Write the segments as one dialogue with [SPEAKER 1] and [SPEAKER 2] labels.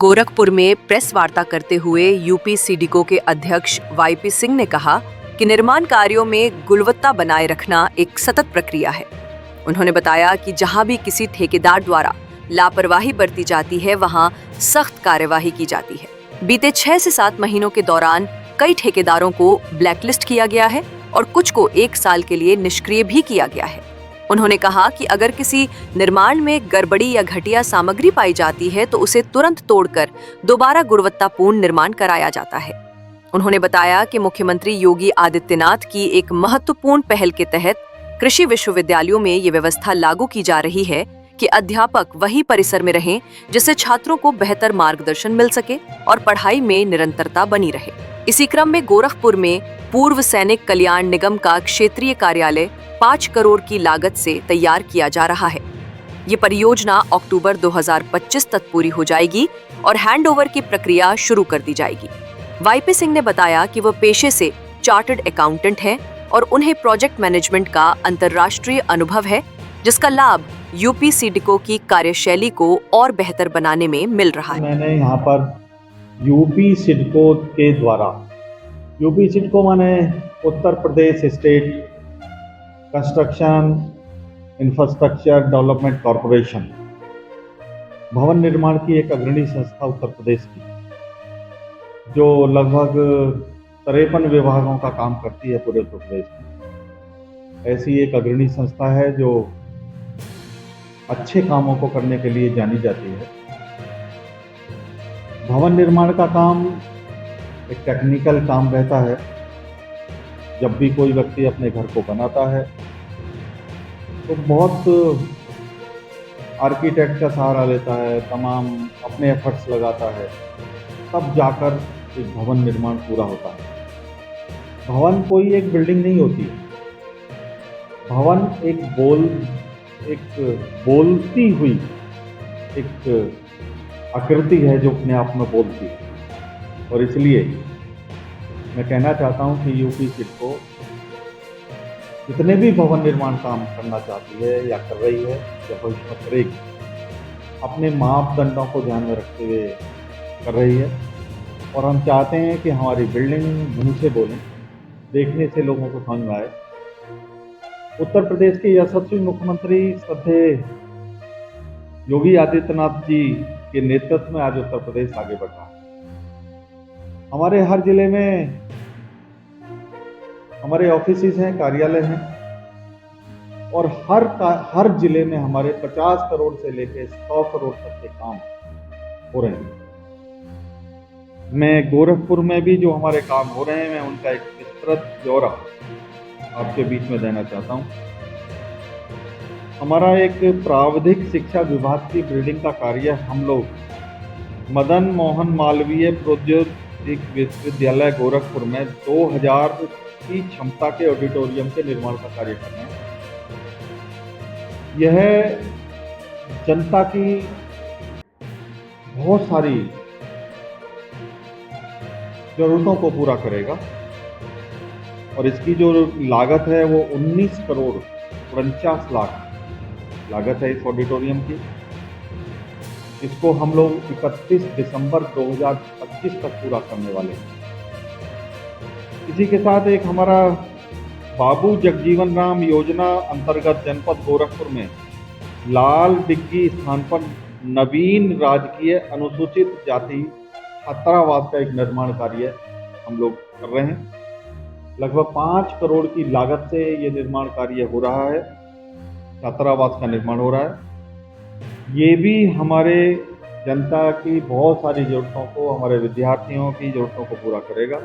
[SPEAKER 1] गोरखपुर में प्रेस वार्ता करते हुए यूपी सिडको के अध्यक्ष वाईपी सिंह ने कहा कि निर्माण कार्यों में गुणवत्ता बनाए रखना एक सतत प्रक्रिया है। उन्होंने बताया कि जहां भी किसी ठेकेदार द्वारा लापरवाही बरती जाती है, वहां सख्त कार्यवाही की जाती है। बीते 6 से 7 महीनों के दौरान कई ठेकेदारों को ब्लैकलिस्ट किया गया है और कुछ को 1 साल के लिए निष्क्रिय भी किया गया है। उन्होंने कहा कि अगर किसी निर्माण में गड़बड़ी या घटिया सामग्री पाई जाती है तो उसे तुरंत तोड़कर दोबारा गुणवत्तापूर्ण निर्माण कराया जाता है। उन्होंने बताया कि मुख्यमंत्री योगी आदित्यनाथ की एक महत्वपूर्ण पहल के तहत कृषि विश्वविद्यालयों में ये व्यवस्था लागू की जा रही है कि अध्यापक वही परिसर में रहें जिससे छात्रों को बेहतर मार्गदर्शन मिल सके और पढ़ाई में निरंतरता बनी रहे। इसी क्रम में गोरखपुर में पूर्व सैनिक कल्याण निगम का क्षेत्रीय कार्यालय 5 करोड़ की लागत से तैयार किया जा रहा है। ये परियोजना अक्टूबर 2025 तक पूरी हो जाएगी और हैंडओवर की प्रक्रिया शुरू कर दी जाएगी। वाईपी सिंह ने बताया कि वह पेशे से चार्टर्ड अकाउंटेंट हैं और उन्हें प्रोजेक्ट मैनेजमेंट का अंतर्राष्ट्रीय अनुभव है, जिसका लाभ यूपी सिडको की कार्यशैली को और बेहतर बनाने में मिल रहा है।
[SPEAKER 2] मैंने यहाँ पर यूपी सिडको के द्वारा, यूपी सिडको माने Uttar Pradesh state construction infrastructure development corporation, भवन निर्माण की एक अग्रणी संस्था उत्तर प्रदेश की, जो लगभग 53 विभागों का काम करती है पूरे उत्तर प्रदेश में। ऐसी एक अग्रणी संस्था है जो अच्छे कामों को करने के लिए जानी जाती है। भवन निर्माण का काम एक टेक्निकल काम रहता है। जब भी कोई व्यक्ति अपने घर को बनाता है तो बहुत आर्किटेक्ट का सहारा लेता है, तमाम अपने एफर्ट्स लगाता है, तब जाकर एक भवन निर्माण पूरा होता है। भवन कोई एक बिल्डिंग नहीं होती है। भवन एक बोलती हुई एक आकृति है जो अपने आप में बोलती है। और इसलिए मैं कहना चाहता हूं कि यूपी सिडको जितने भी भवन निर्माण काम करना चाहती है या कर रही है या भविष्य में करेगी, अपने मापदंडों को ध्यान में रखते हुए कर रही है। और हम चाहते हैं कि हमारी बिल्डिंग मुंह से बोलें, देखने से लोगों को समझ में आए। उत्तर प्रदेश के यशस्वी मुख्यमंत्री श्रद्धेय योगी आदित्यनाथ जी के नेतृत्व में आज उत्तर प्रदेश आगे बढ़ रहा है। हमारे हर जिले में हमारे ऑफिसेज हैं, कार्यालय हैं, और हर जिले में हमारे 50 करोड़ से लेकर 100 करोड़ तक के काम हो रहे हैं। मैं गोरखपुर में भी जो हमारे काम हो रहे हैं, मैं उनका एक विस्तृत ब्यौरा आपके बीच में देना चाहता हूं। हमारा एक प्राविधिक शिक्षा विभाग की बिल्डिंग का कार्य हम लोग मदन मोहन मालवीय प्रौद्योगिक विश्वविद्यालय गोरखपुर में 2000 की क्षमता के ऑडिटोरियम के निर्माण का कार्य कर रहे हैं। यह जनता की बहुत सारी जरूरतों को पूरा करेगा और इसकी जो लागत है वो 19 करोड़ 49 लाख लागत है इस ऑडिटोरियम की। इसको हम लोग 31 दिसंबर 2025 तक पूरा करने वाले हैं। इसी के साथ एक हमारा बाबू जगजीवन राम योजना अंतर्गत जनपद गोरखपुर में लाल डिग्गी स्थान पर नवीन राजकीय अनुसूचित जाति छात्रावास का एक निर्माण कार्य हम लोग कर रहे हैं। लगभग 5 करोड़ की लागत से ये निर्माण कार्य हो रहा है, छात्रावास का निर्माण हो रहा है। ये भी हमारे जनता की बहुत सारी जरूरतों को, हमारे विद्यार्थियों की जरूरतों को पूरा करेगा।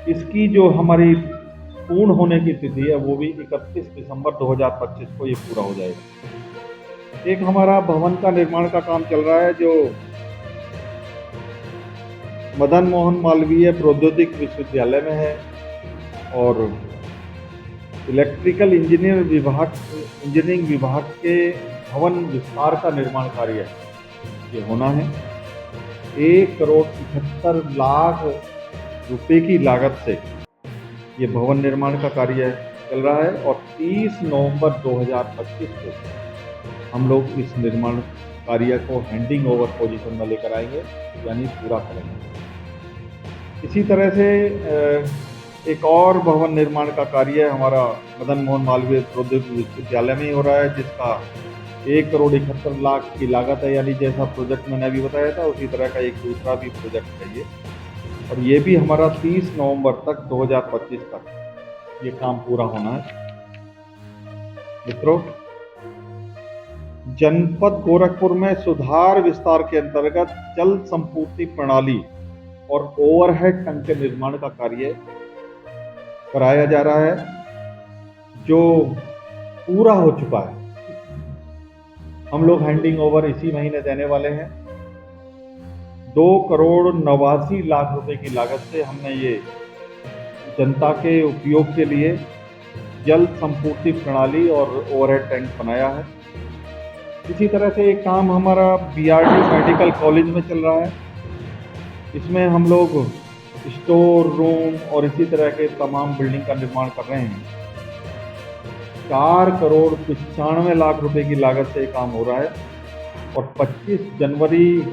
[SPEAKER 2] इसकी जो हमारी पूर्ण होने की तिथि है वो भी 31 दिसंबर 2025 को ये पूरा हो जाएगा। एक हमारा भवन का निर्माण का काम चल रहा है जो मदन मोहन मालवीय प्रौद्योगिक विश्वविद्यालय में है, और इलेक्ट्रिकल इंजीनियरिंग विभाग के भवन विस्तार का निर्माण कार्य ये होना है। 1 करोड़ 71 लाख रुपए की लागत से ये भवन निर्माण का कार्य चल रहा है और 30 नवंबर 2025 को हम लोग इस निर्माण कार्य को हैंडिंग ओवर पोजीशन में लेकर आएंगे, यानी पूरा करेंगे। इसी तरह से एक और भवन निर्माण का कार्य हमारा मदन मोहन मालवीय प्रौद्योगिकी विश्वविद्यालय में ही हो रहा है, जिसका 1,71,00,000 की लागत है। यानी जैसा प्रोजेक्ट मैंने अभी बताया था उसी तरह का एक दूसरा भी प्रोजेक्ट है ये, और ये भी हमारा 30 नवंबर तक 2025 तक ये काम पूरा होना है। मित्रों, जनपद गोरखपुर में सुधार विस्तार के अंतर्गत जल संपूर्ति प्रणाली और ओवरहेड टैंक के निर्माण का कार्य कराया जा रहा है, जो पूरा हो चुका है। हम लोग हैंडिंग ओवर इसी महीने देने वाले हैं। 2,89,00,000 रुपए की लागत से हमने ये जनता के उपयोग के लिए जल संपूर्ति प्रणाली और ओवरहेड टैंक बनाया है। इसी तरह से एक काम हमारा बीआरडी मेडिकल कॉलेज में चल रहा है। इसमें हम लोग स्टोर रूम और इसी तरह के तमाम बिल्डिंग का निर्माण कर रहे हैं। 4,95,00,000 रुपए की लागत से काम हो रहा है, और 25 जनवरी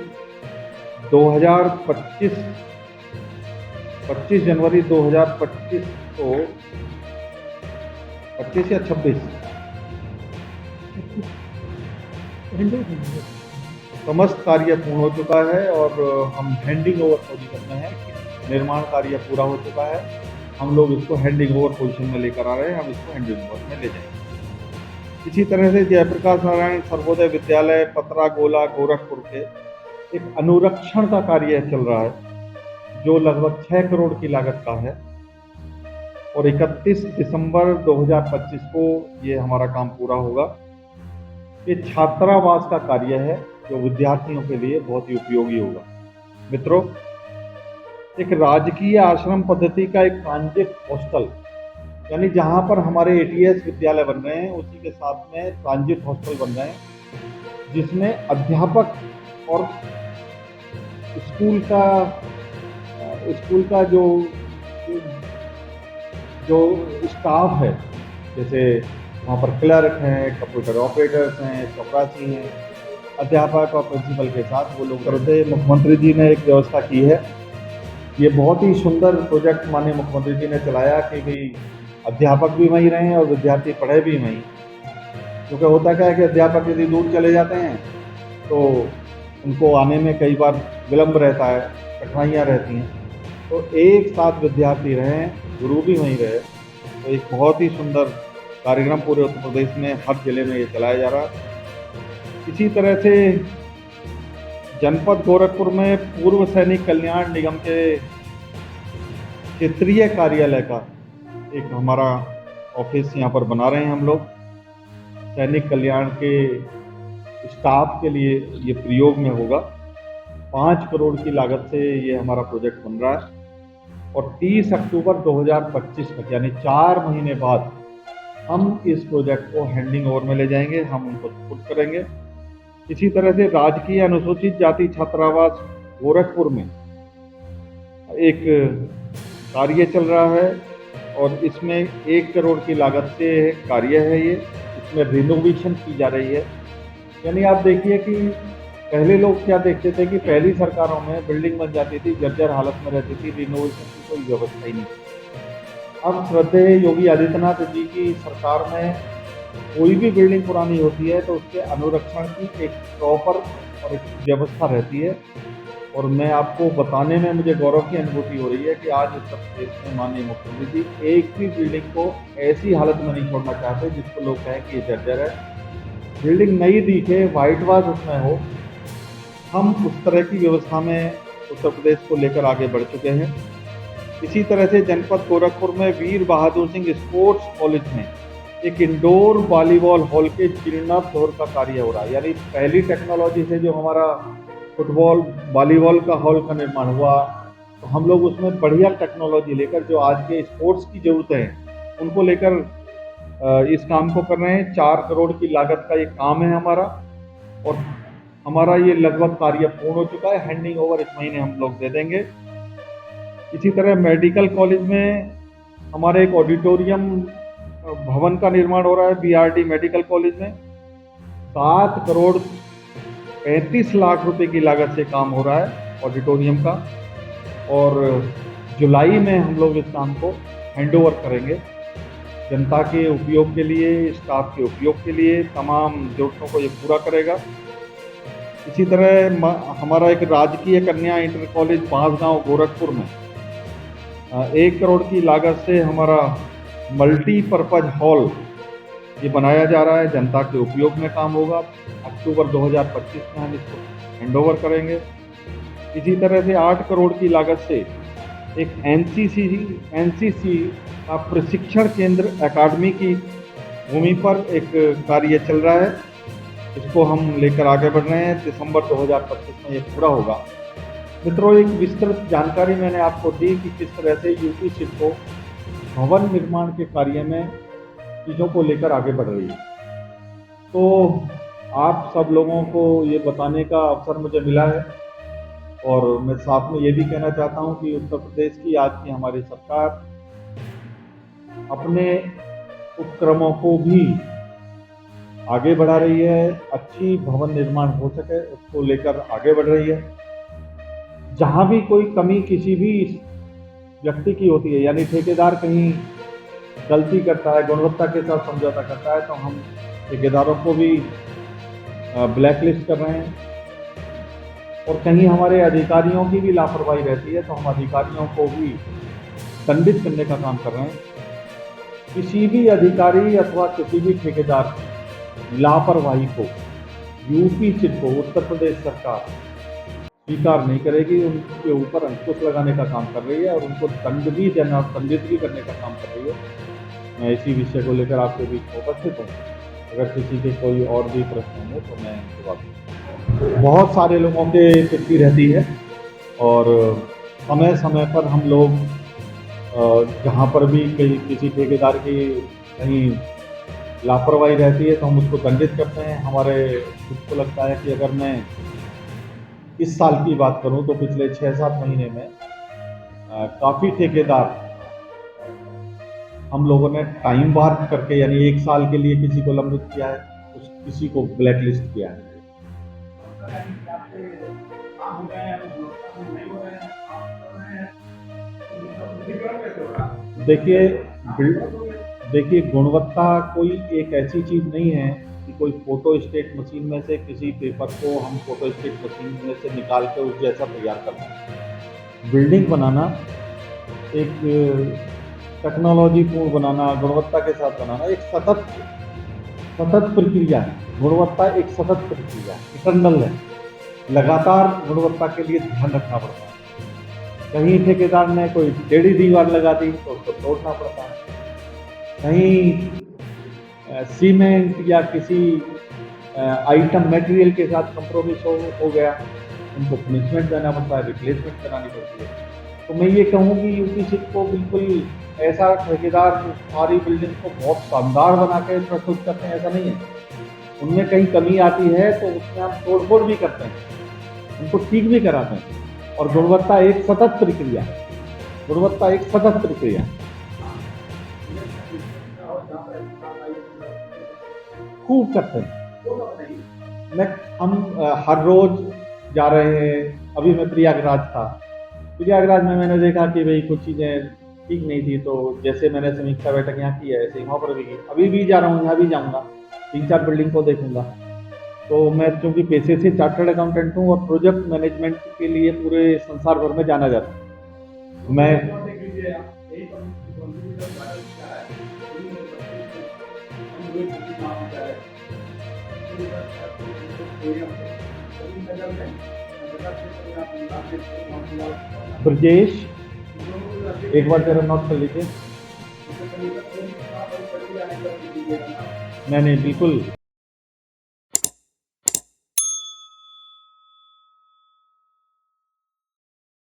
[SPEAKER 2] 2025 को 25 या 26 समस्त कार्य पूर्ण हो चुका है, और हम हैंडिंग ओवर पोजीशन में है। निर्माण कार्य पूरा हो चुका है, हम लोग इसको हैंडिंग ओवर पोजीशन में लेकर आ रहे हैं। हम इसको हैंडिंग ओवर में ले जाएंगे। इसी तरह से जयप्रकाश नारायण सर्वोदय विद्यालय पतरा गोला गोरखपुर के एक अनुरक्षण का कार्य चल रहा है, जो लगभग 6 करोड़ की लागत का है, और 31 दिसंबर 2025 को ये हमारा काम पूरा होगा। ये छात्रावास का कार्य है, जो विद्यार्थियों के लिए बहुत ही उपयोगी होगा। मित्रों, एक राजकीय आश्रम पद्धति का एक ट्रांजिट हॉस्टल, यानी जहां पर हमारे एटीएस विद्यालय बन रहे हैं, उसी के साथ में ट्रांजिट हॉस्टल बन रहे हैं, जिसमें अध्यापक और स्कूल का जो स्टाफ है, जैसे वहाँ पर क्लर्क हैं, कंप्यूटर ऑपरेटर्स हैं, चपरासी हैं, अध्यापक और प्रिंसिपल के साथ वो लोग करते। मुख्यमंत्री जी ने एक व्यवस्था की है। ये बहुत ही सुंदर प्रोजेक्ट माननीय मुख्यमंत्री जी ने चलाया कि भाई अध्यापक भी वहीं रहें और विद्यार्थी पढ़े भी वहीं। क्योंकि होता क्या है कि अध्यापक यदि दूर चले जाते हैं तो उनको आने में कई बार विलम्ब रहता है, कठिनाइयाँ रहती हैं। तो एक साथ विद्यार्थी रहें, गुरु भी वहीं रहे। तो एक बहुत ही सुंदर कार्यक्रम पूरे उत्तर प्रदेश में हर जिले में ये चलाया जा रहा है। इसी तरह से जनपद गोरखपुर में पूर्व सैनिक कल्याण निगम के क्षेत्रीय कार्यालय का एक हमारा ऑफिस यहाँ पर बना रहे हैं हम लोग। सैनिक कल्याण के स्टाफ के लिए ये प्रयोग में होगा। 5 करोड़ की लागत से ये हमारा प्रोजेक्ट बन रहा है, और 30 अक्टूबर 2025 तक, यानी 4 महीने बाद हम इस प्रोजेक्ट को हैंडिंग ओवर में ले जाएंगे, हम उनको सपोर्ट करेंगे। इसी तरह से राजकीय अनुसूचित जाति छात्रावास गोरखपुर में एक कार्य चल रहा है, और इसमें 1 करोड़ की लागत से कार्य है ये। इसमें रिनोवेशन की जा रही है। यानी आप देखिए कि पहले लोग क्या देखते थे कि पहली सरकारों में बिल्डिंग बन जाती थी, जर्जर हालत में रहती थी, रिनोवेशन की कोई व्यवस्था ही नहीं थी। अब श्रद्धेय योगी आदित्यनाथ जी की सरकार में कोई भी बिल्डिंग पुरानी होती है तो उसके अनुरक्षण की एक प्रॉपर और एक व्यवस्था रहती है। और मैं आपको बताने में मुझे गौरव की अनुभूति हो रही है कि आज उत्तर प्रदेश में माननीय मुख्यमंत्री जी एक भी बिल्डिंग को ऐसी हालत में नहीं छोड़ना चाहते जिसको लोग कहें कि ये जर्जर है। बिल्डिंग नई दिखे, वाइट वाश उसमें हो। हम उस तरह की व्यवस्था में उत्तर प्रदेश को लेकर आगे बढ़ चुके हैं। इसी तरह से जनपद गोरखपुर में वीर बहादुर सिंह स्पोर्ट्स कॉलेज में एक इंडोर वॉलीबॉल हॉल के जीर्णोद्धार का कार्य हो रहा है। यानी पहली टेक्नोलॉजी से जो हमारा फुटबॉल वॉलीबॉल का हॉल का निर्माण हुआ, तो हम लोग उसमें बढ़िया टेक्नोलॉजी लेकर जो आज के स्पोर्ट्स की जरूरतें हैं उनको लेकर इस काम को कर रहे हैं। 4 करोड़ की लागत का ये काम है हमारा, और हमारा ये लगभग कार्य पूर्ण हो चुका है। हैंडिंग ओवर इस महीने हम लोग दे देंगे। इसी तरह मेडिकल कॉलेज में हमारे एक ऑडिटोरियम भवन का निर्माण हो रहा है। बीआरडी मेडिकल कॉलेज में 7 करोड़ 35 लाख रुपए की लागत से काम हो रहा है ऑडिटोरियम का, और जुलाई में हम लोग इस काम को हैंडओवर करेंगे। जनता के उपयोग के लिए, स्टाफ के उपयोग के लिए तमाम जरूरतों को ये पूरा करेगा। इसी तरह हमारा एक राजकीय कन्या इंटर कॉलेज बांसगांव गोरखपुर में 1 करोड़ की लागत से हमारा मल्टीपर्पज हॉल ये बनाया जा रहा है, जनता के उपयोग में काम होगा। अक्टूबर 2025 में हम इसको हैंडओवर करेंगे। इसी तरह से 8 करोड़ की लागत से एक एनसीसी का प्रशिक्षण केंद्र अकादमी की भूमि पर एक कार्य चल रहा है, इसको हम लेकर आगे बढ़ रहे हैं। दिसंबर 2025 में ये पूरा होगा। मित्रों, एक विस्तृत जानकारी मैंने आपको दी कि किस तरह से यूपी सिडको भवन निर्माण के कार्य में चीज़ों को लेकर आगे बढ़ रही है। तो आप सब लोगों को ये बताने का अवसर मुझे मिला है, और मैं साथ में ये भी कहना चाहता हूँ कि उत्तर प्रदेश की आज की हमारी सरकार अपने उपक्रमों को भी आगे बढ़ा रही है। अच्छी भवन निर्माण हो सके उसको लेकर आगे बढ़ रही है। जहाँ भी कोई कमी किसी भी व्यक्ति की होती है, यानी ठेकेदार कहीं गलती करता है, गुणवत्ता के साथ समझौता करता है, तो हम ठेकेदारों को भी ब्लैकलिस्ट कर रहे हैं। और कहीं हमारे अधिकारियों की भी लापरवाही रहती है तो हम अधिकारियों को भी दंडित करने का काम कर रहे हैं। किसी भी अधिकारी अथवा किसी भी ठेकेदार की लापरवाही को यूपी सिडको उत्तर प्रदेश सरकार स्वीकार नहीं करेगी। उनके ऊपर अंकुश लगाने का काम कर रही है और उनको दंड भी देना, दंडित भी करने का काम कर रही है। मैं इसी विषय को लेकर आपके बीच उपस्थित हूँ। अगर किसी के कोई और भी प्रश्न हो तो मैं जवाब दूँगा। बहुत सारे लोगों के छुट्टी रहती है और समय समय पर हम लोग जहाँ पर भी किसी ठेकेदार की कहीं लापरवाही रहती है तो हम उसको दंडित करते हैं। हमारे खुद को लगता है कि अगर मैं इस साल की बात करूं तो पिछले 6-7 महीने में काफ़ी ठेकेदार हम लोगों ने टाइम बार करके, यानी 1 साल के लिए किसी को लंबित किया है, किसी को ब्लैकलिस्ट किया है। देखिए गुणवत्ता कोई एक ऐसी चीज़ नहीं है कि कोई फोटो स्टेट मशीन में से किसी पेपर को हम फोटो स्टेट मशीन में से निकाल के उस जैसा तैयार करना है। बिल्डिंग बनाना एक टेक्नोलॉजी पूर्ण बनाना, गुणवत्ता के साथ बनाना एक सतत प्रक्रिया है। गुणवत्ता एक सतत प्रक्रिया है, इटर्नल है। लगातार गुणवत्ता के लिए ध्यान रखना पड़ता है। कहीं ठेकेदार ने कोई टेढ़ी दीवार लगा दी तो उसको तोड़ना पड़ता है। कहीं सीमेंट या किसी आइटम मटेरियल के साथ कंप्रोमिस हो गया, उनको पनिशमेंट देना पड़ता है, रिप्लेसमेंट करानी पड़ती है। तो मैं ये कहूँ कि यूपी सिडको बिल्कुल ऐसा ठेकेदार सारी बिल्डिंग को बहुत शानदार बना के प्रस्तुत करते हैं, ऐसा नहीं है। उनमें कहीं कमी आती है तो उसमें हम तोड़-फोड़ भी करते हैं, उनको ठीक भी कराते हैं। और गुणवत्ता एक सतत प्रक्रिया है। गुणवत्ता एक सतत प्रक्रिया है। खूब करते हैं। हम हर रोज जा रहे हैं। अभी मैं प्रयागराज था। प्रयागराज में मैंने देखा कि भाई कुछ चीज़ें ठीक नहीं थी, तो जैसे मैंने समीक्षा बैठक यहाँ की है ऐसे ही वहाँ पर भी की। अभी भी जा रहा हूँ, यहाँ भी जाऊँगा, 3-4 बिल्डिंग को देखूंगा। तो मैं चूँकि पेशे से चार्टर्ड अकाउंटेंट हूँ और प्रोजेक्ट मैनेजमेंट के लिए पूरे संसार भर में जाना जाता है। मैं ब्रजेश, एक बार जरा नोट कर लीजिए। नहीं बिल्कुल।